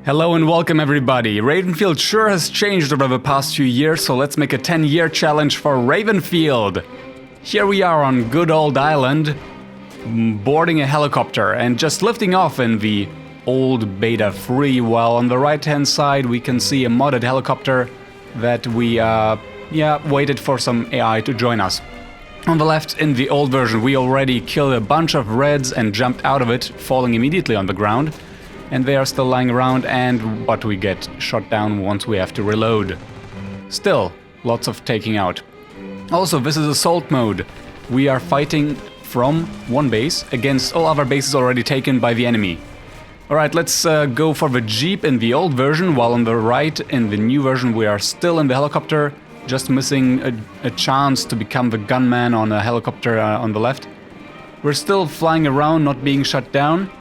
Hello and welcome everybody. Ravenfield sure has changed over the past few years, so let's make a 10-year challenge for Ravenfield. Here we are on good old island, boarding a helicopter and just lifting off in the old beta free, while on the right hand side we can see a modded helicopter that we waited for some AI to join us. On the left, in the old version, we already killed a bunch of reds and jumped out of it, falling immediately on the ground. And they are still lying around, but we get shot down once we have to reload. Still, lots of taking out. Also, this is assault mode. We are fighting from one base against all other bases already taken by the enemy. Alright, let's go for the jeep in the old version, while on the right, in the new version, we are still in the helicopter, just missing a chance to become the gunman on a helicopter on the left. We're still flying around, not being shot down,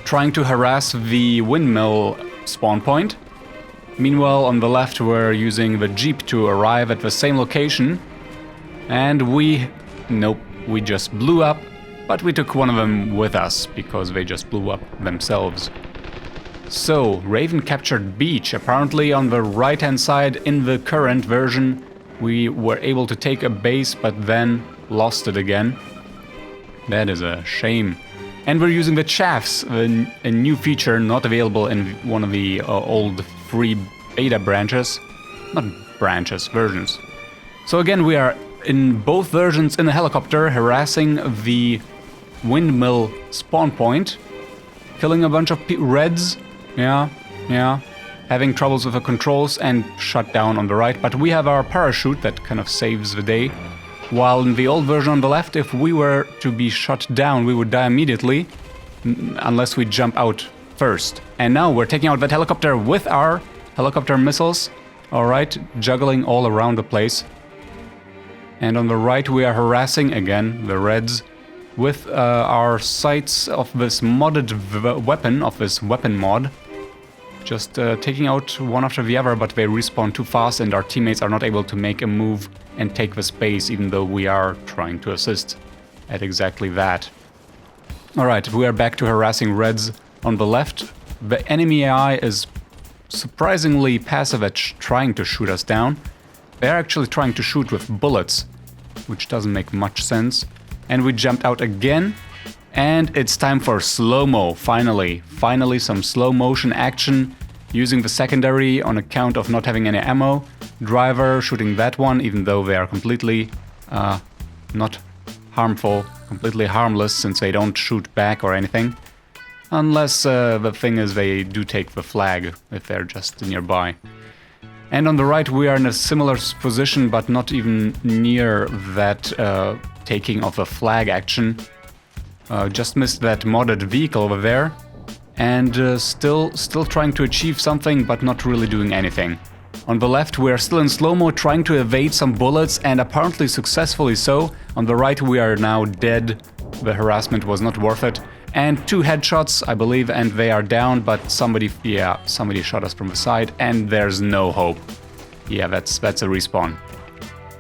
trying to harass the windmill spawn point. Meanwhile, on the left, we're using the jeep to arrive at the same location. And nope, we just blew up, but we took one of them with us, because they just blew up themselves. So, Raven captured beach. Apparently on the right-hand side, in the current version, we were able to take a base, but then lost it again. That is a shame. And we're using the chaffs, a new feature not available in one of the old free beta branches. Not branches, versions. So again, we are in both versions in a helicopter, harassing the windmill spawn point, killing a bunch of reds, having troubles with the controls and shut down on the right. But we have our parachute that kind of saves the day. While in the old version on the left, if we were to be shot down, we would die immediately, unless we jump out first. And now we're taking out that helicopter with our helicopter missiles. Alright, juggling all around the place. And on the right we are harassing, again, the reds, with our sights of this modded weapon, of this weapon mod. Just taking out one after the other, but they respawn too fast and our teammates are not able to make a move and take the space, even though we are trying to assist at exactly that. Alright, we are back to harassing reds on the left. The enemy AI is surprisingly passive at trying to shoot us down. They're actually trying to shoot with bullets, which doesn't make much sense. And we jumped out again, and it's time for slow-mo, finally. Finally some slow motion action, using the secondary on account of not having any ammo. Driver shooting that one, even though they are completely not harmful, completely harmless, since they don't shoot back or anything. Unless the thing is they do take the flag, if they're just nearby. And on the right we are in a similar position, but not even near that taking of a flag action. Just missed that modded vehicle over there. And still trying to achieve something, but not really doing anything. On the left, we are still in slow-mo, trying to evade some bullets, and apparently successfully so. On the right, we are now dead. The harassment was not worth it. And 2 headshots, I believe, and they are down, but somebody shot us from the side, and there's no hope. Yeah, that's a respawn.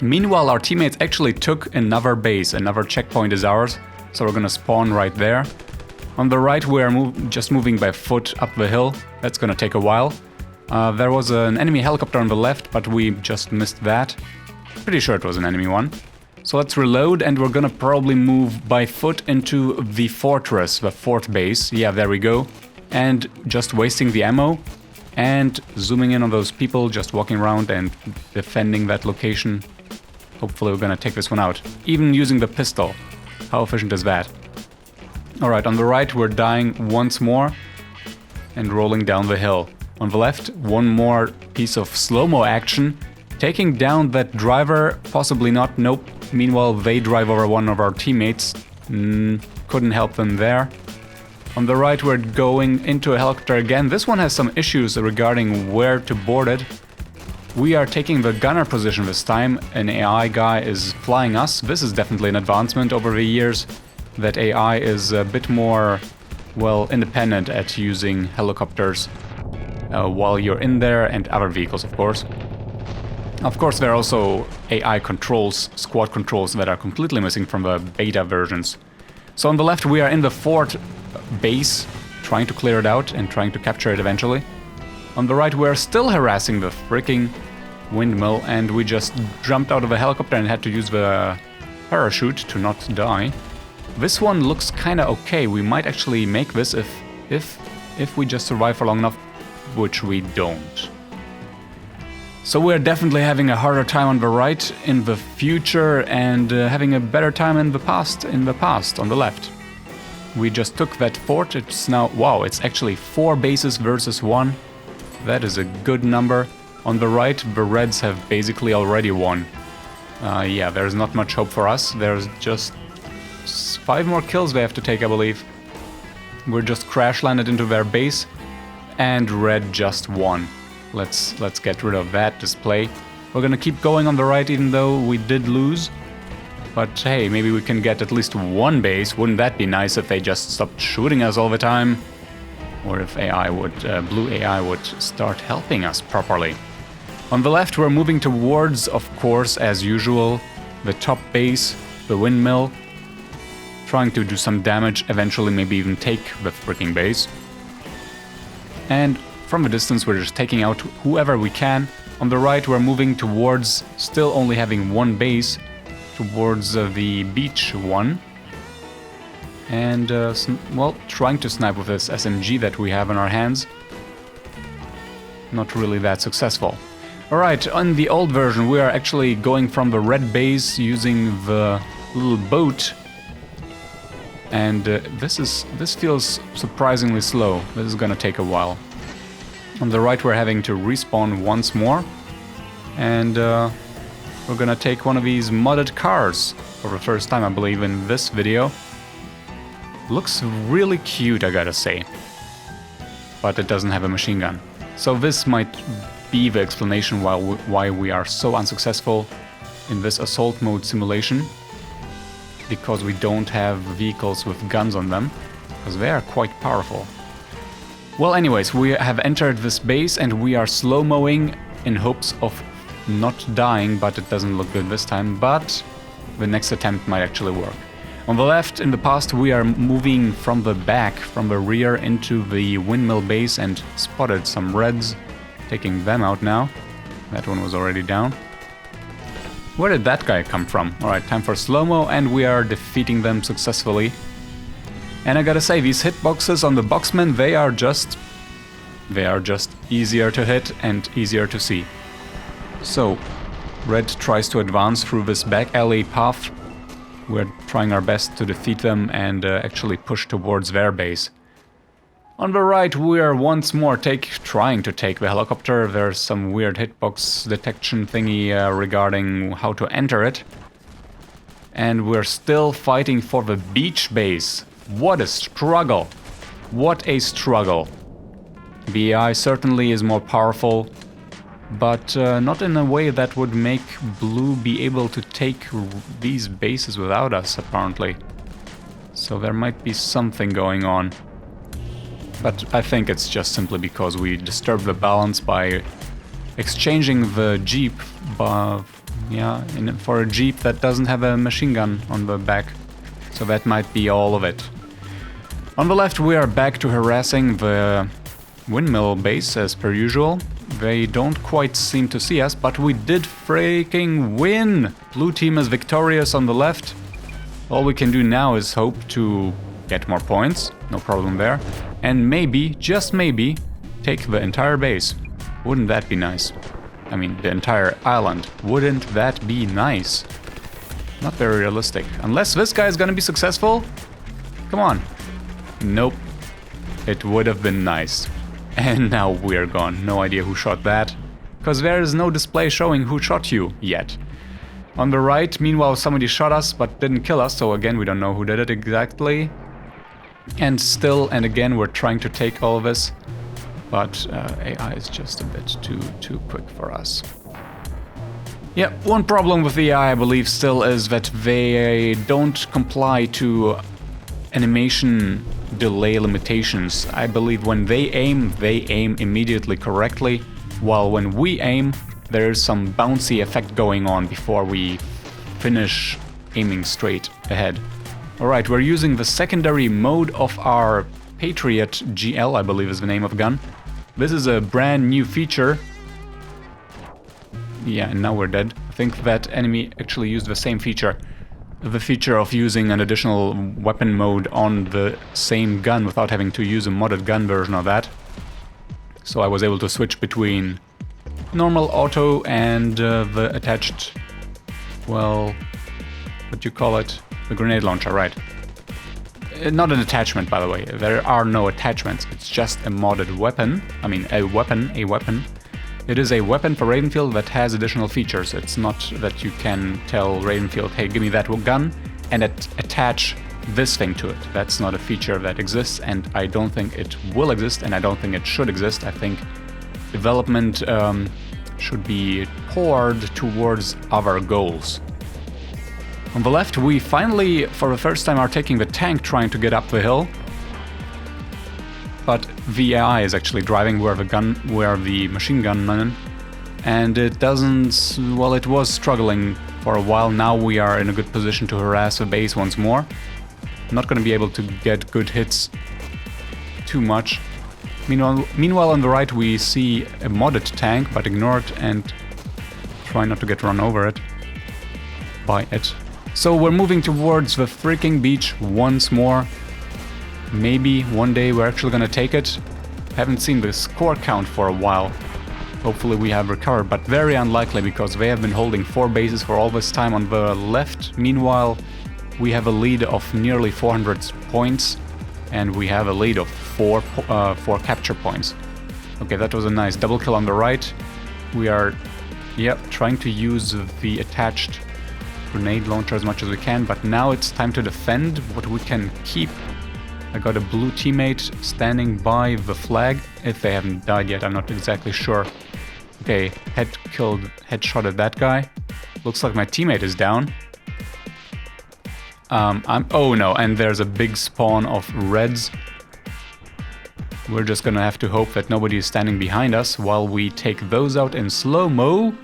Meanwhile, our teammates actually took another base, another checkpoint is ours, so we're gonna spawn right there. On the right, we are just moving by foot up the hill. That's gonna take a while. There was an enemy helicopter on the left, but we just missed that. Pretty sure it was an enemy one. So let's reload, and we're gonna probably move by foot into the fortress, the fort base. Yeah, there we go. And just wasting the ammo, and zooming in on those people, just walking around and defending that location. Hopefully we're gonna take this one out. Even using the pistol. How efficient is that? Alright, on the right we're dying once more and rolling down the hill. On the left, one more piece of slow-mo action, taking down that driver, possibly not, nope. Meanwhile, they drive over one of our teammates, couldn't help them there. On the right, we're going into a helicopter again. This one has some issues regarding where to board it. We are taking the gunner position this time, an AI guy is flying us. This is definitely an advancement over the years, that AI is a bit more, well, independent at using helicopters. While you're in there, and other vehicles, of course. Of course, there are also AI controls, squad controls, that are completely missing from the beta versions. So on the left, we are in the fort base, trying to clear it out and trying to capture it eventually. On the right, we're still harassing the freaking windmill, and we just jumped out of a helicopter and had to use the parachute to not die. This one looks kinda okay. We might actually make this if we just survive for long enough, which we don't. So we're definitely having a harder time on the right in the future, and having a better time in the past on the left. We just took that fort. It's now, wow, it's actually 4 bases versus 1. That is a good number. On the right, the Reds have basically already won. Yeah, there's not much hope for us. There's just 5 more kills they have to take, I believe. We're just crash landed into their base, and Red just won. Let's get rid of that display. We're gonna keep going on the right, even though we did lose. But hey, maybe we can get at least 1 base. Wouldn't that be nice if they just stopped shooting us all the time? Or if blue AI would start helping us properly. On the left, we're moving towards, of course, as usual, the top base, the windmill. Trying to do some damage, eventually maybe even take the freaking base. And from a distance, we're just taking out whoever we can. On the right, we're moving towards, still only having 1 base, towards the beach one. And, well, trying to snipe with this SMG that we have in our hands. Not really that successful. Alright, on the old version, we are actually going from the red base using the little boat. And this feels surprisingly slow. This is gonna take a while. On the right, we're having to respawn once more. And we're gonna take one of these modded cars for the first time, I believe, in this video. Looks really cute, I gotta say. But it doesn't have a machine gun. So this might be the explanation why we are so unsuccessful in this assault mode simulation. Because we don't have vehicles with guns on them. Because they are quite powerful. Well, anyways, we have entered this base and we are slow-moing in hopes of not dying, but it doesn't look good this time. But the next attempt might actually work. On the left, in the past, we are moving from the back, from the rear, into the windmill base and spotted some Reds, taking them out now. That one was already down. Where did that guy come from? Alright, time for slow-mo, and we are defeating them successfully. And I gotta say, these hitboxes on the boxmen, they are just easier to hit and easier to see. So, Red tries to advance through this back alley path. We're trying our best to defeat them and actually push towards their base. On the right, we are once more trying to take the helicopter. There's some weird hitbox detection thingy regarding how to enter it. And we're still fighting for the beach base. What a struggle! What a struggle! The AI certainly is more powerful, but not in a way that would make Blue be able to take these bases without us, apparently. So there might be something going on. But I think it's just simply because we disturbed the balance by exchanging the Jeep for a Jeep that doesn't have a machine gun on the back. So that might be all of it. On the left, we are back to harassing the windmill base as per usual. They don't quite seem to see us, but we did freaking win! Blue team is victorious on the left. All we can do now is hope to get more points, no problem there. And maybe, just maybe, take the entire base. Wouldn't that be nice? I mean, the entire island. Wouldn't that be nice? Not very realistic. Unless this guy is gonna be successful? Come on. Nope. It would have been nice. And now we're gone. No idea who shot that. Because there is no display showing who shot you yet. On the right, meanwhile, somebody shot us but didn't kill us. So again, we don't know who did it exactly. And still, and again, we're trying to take all of this. But AI is just a bit too quick for us. Yeah, one problem with the AI, I believe, still is that they don't comply to animation delay limitations. I believe when they aim immediately correctly, while when we aim, there's some bouncy effect going on before we finish aiming straight ahead. Alright, we're using the secondary mode of our Patriot GL, I believe is the name of the gun. This is a brand new feature. Yeah, and now we're dead. I think that enemy actually used the same feature. The feature of using an additional weapon mode on the same gun without having to use a modded gun version of that. So I was able to switch between normal auto and the attached, well, what do you call it? The grenade launcher, right. Not an attachment, by the way. There are no attachments. It's just a modded weapon. I mean, a weapon. It is a weapon for Ravenfield that has additional features. It's not that you can tell Ravenfield, hey, give me that gun, and attach this thing to it. That's not a feature that exists, and I don't think it will exist, and I don't think it should exist. I think development should be poured towards other goals. On the left, we finally, for the first time, are taking the tank trying to get up the hill. But the AI is actually driving where the machine gunman, and it doesn't, well, it was struggling for a while. Now we are in a good position to harass the base once more. I'm not going to be able to get good hits too much. Meanwhile on the right we see a modded tank, but ignore it and try not to get run over it by it. So we're moving towards the freaking beach once more. Maybe one day we're actually gonna take it. Haven't seen the score count for a while. Hopefully we have recovered, but very unlikely because they have been holding 4 bases for all this time on the left. Meanwhile, we have a lead of nearly 400 points, and we have a lead of 4 capture points. Okay, that was a nice double kill on the right. We are, trying to use the attached grenade launcher as much as we can, but now it's time to defend what we can keep. I got a blue teammate standing by the flag. If they haven't died yet, I'm not exactly sure. Okay, headshotted that guy. Looks like my teammate is down. Oh no, and there's a big spawn of reds. We're just gonna have to hope that nobody is standing behind us while we take those out in slow-mo.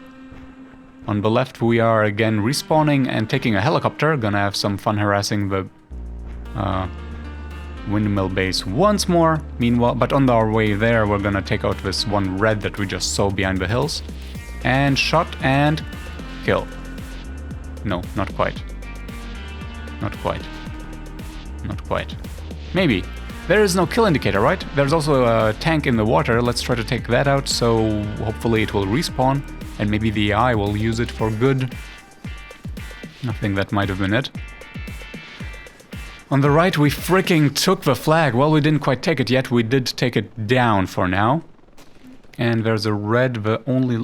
On the left we are again respawning and taking a helicopter. Gonna have some fun harassing the windmill base once more. Meanwhile, but on our way there we're gonna take out this one red that we just saw behind the hills. And shot and kill. No, not quite. Not quite. Not quite. Maybe. There is no kill indicator, right? There's also a tank in the water. Let's try to take that out, so hopefully it will respawn, and maybe the AI will use it for good. I think that might have been it. On the right, we freaking took the flag. Well, we didn't quite take it yet. We did take it down for now. And there's a red, the only...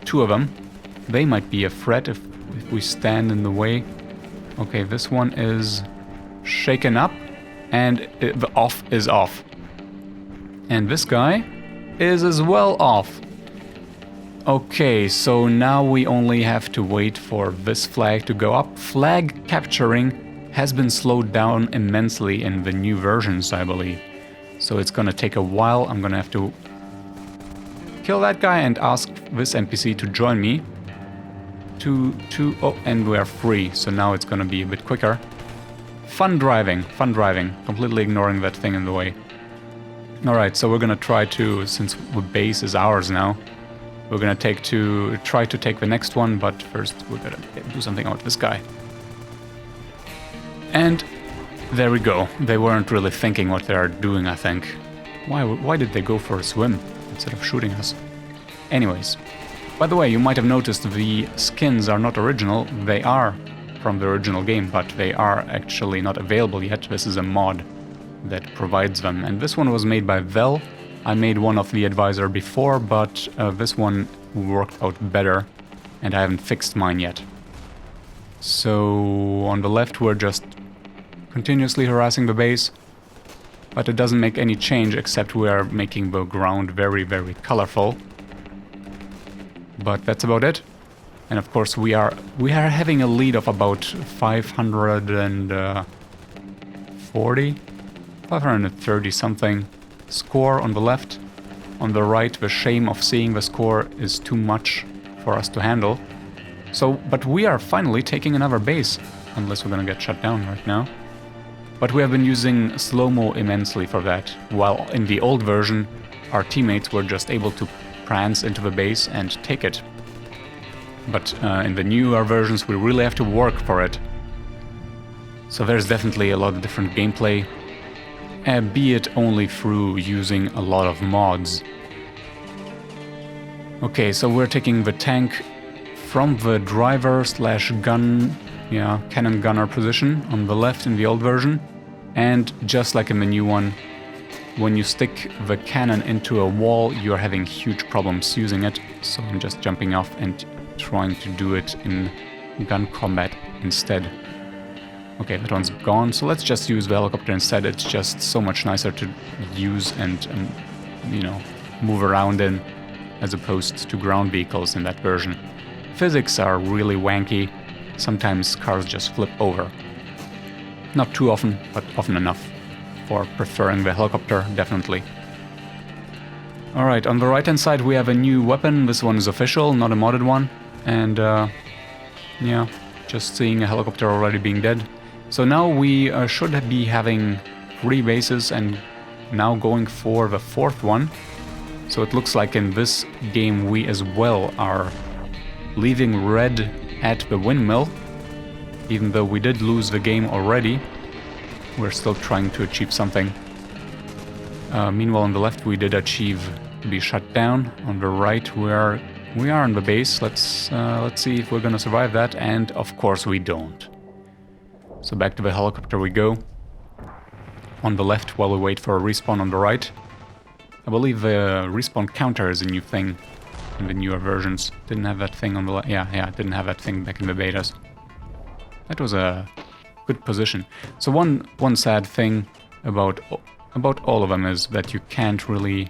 2 of them. They might be a threat if we stand in the way. Okay, this one is shaken up, and the off is off. And this guy is as well off. Okay, so now we only have to wait for this flag to go up. Flag capturing has been slowed down immensely in the new versions, I believe. So it's gonna take a while. I'm gonna have to kill that guy and ask this NPC to join me. Oh, and we're free, so now it's gonna be a bit quicker. Fun driving, completely ignoring that thing in the way. Alright, so we're gonna try to, since the base is ours now, we're gonna try to take the next one, but first we're gonna do something about this guy. And there we go. They weren't really thinking what they are doing, I think. Why did they go for a swim instead of shooting us? Anyways. By the way, you might have noticed the skins are not original. They are from the original game, but they are actually not available yet. This is a mod that provides them. And this one was made by Vel. I made one of the advisor before, but this one worked out better, and I haven't fixed mine yet. So on the left we're just continuously harassing the base, but it doesn't make any change except we are making the ground very, very colorful. But that's about it. And of course we are having a lead of about 530 something score on the left. On the right, the shame of seeing the score is too much for us to handle. So, but we are finally taking another base, unless we're gonna get shut down right now. But we have been using slow-mo immensely for that, while in the old version our teammates were just able to prance into the base and take it. But in the newer versions we really have to work for it. So there's definitely a lot of different gameplay, be it only through using a lot of mods. Okay, so we're taking the tank from the driver slash gun, cannon gunner position on the left in the old version. And just like in the new one, when you stick the cannon into a wall, you're having huge problems using it. So I'm just jumping off and trying to do it in gun combat instead. Okay, that one's gone, so let's just use the helicopter instead. It's just so much nicer to use and move around in, as opposed to ground vehicles in that version. Physics are really wanky. Sometimes cars just flip over. Not too often, but often enough for preferring the helicopter, definitely. Alright, on the right hand side we have a new weapon. This one is official, not a modded one. And just seeing a helicopter already being dead. So now we should be having 3 bases and now going for the 4th one. So it looks like in this game we as well are leaving red at the windmill. Even though we did lose the game already, we're still trying to achieve something. Meanwhile on the left we did achieve to be shut down. On the right we are on the base. Let's see if we're gonna survive that, and of course we don't. So back to the helicopter we go. On the left while we wait for a respawn on the right. I believe the respawn counter is a new thing in the newer versions. Didn't have that thing on the left. Yeah, didn't have that thing back in the betas. That was a good position. So one sad thing about all of them is that you can't really,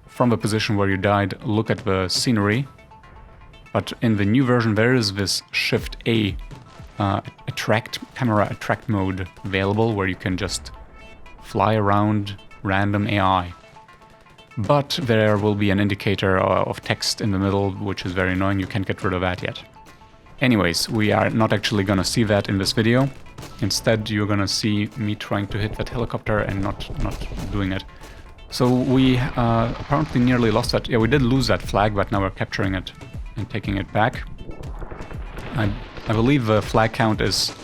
from the position where you died, look at the scenery. But in the new version there is this Shift A camera attract mode available, where you can just fly around random AI. But there will be an indicator of text in the middle, which is very annoying. You can't get rid of that yet. Anyways, we are not actually gonna see that in this video. Instead, you're gonna see me trying to hit that helicopter and not doing it. So we apparently nearly lost that. Yeah, we did lose that flag, but now we're capturing it and taking it back. I believe the flag count is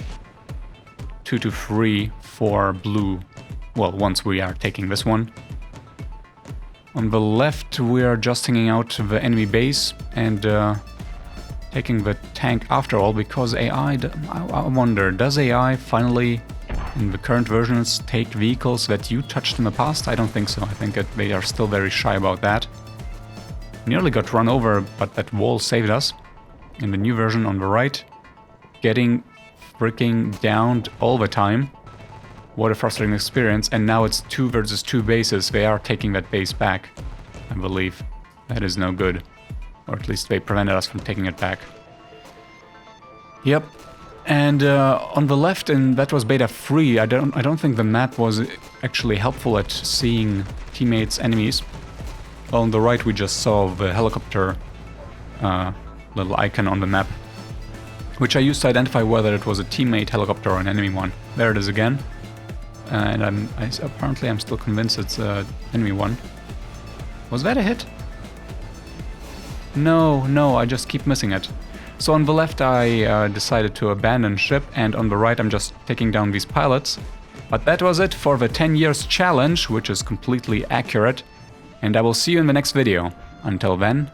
2 to 3 for blue. Well, once we are taking this one. On the left, we are just hanging out the enemy base and taking the tank after all, because AI, I wonder, does AI finally, in the current versions, take vehicles that you touched in the past? I don't think so. I think that they are still very shy about that. Nearly got run over, but that wall saved us. In the new version on the right, getting freaking downed all the time. What a frustrating experience. And now it's 2 versus 2 bases. They are taking that base back, I believe. That is no good. Or at least they prevented us from taking it back. Yep. And on the left, and that was beta free. I don't think the map was actually helpful at seeing teammates, enemies. Well, on the right we just saw the helicopter little icon on the map, which I used to identify whether it was a teammate helicopter or an enemy one. There it is again. And apparently I'm still convinced it's an enemy one. Was that a hit? No, I just keep missing it. So on the left I decided to abandon ship, and on the right I'm just taking down these pilots. But that was it for the 10 years challenge, which is completely accurate. And I will see you in the next video. Until then,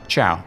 ciao.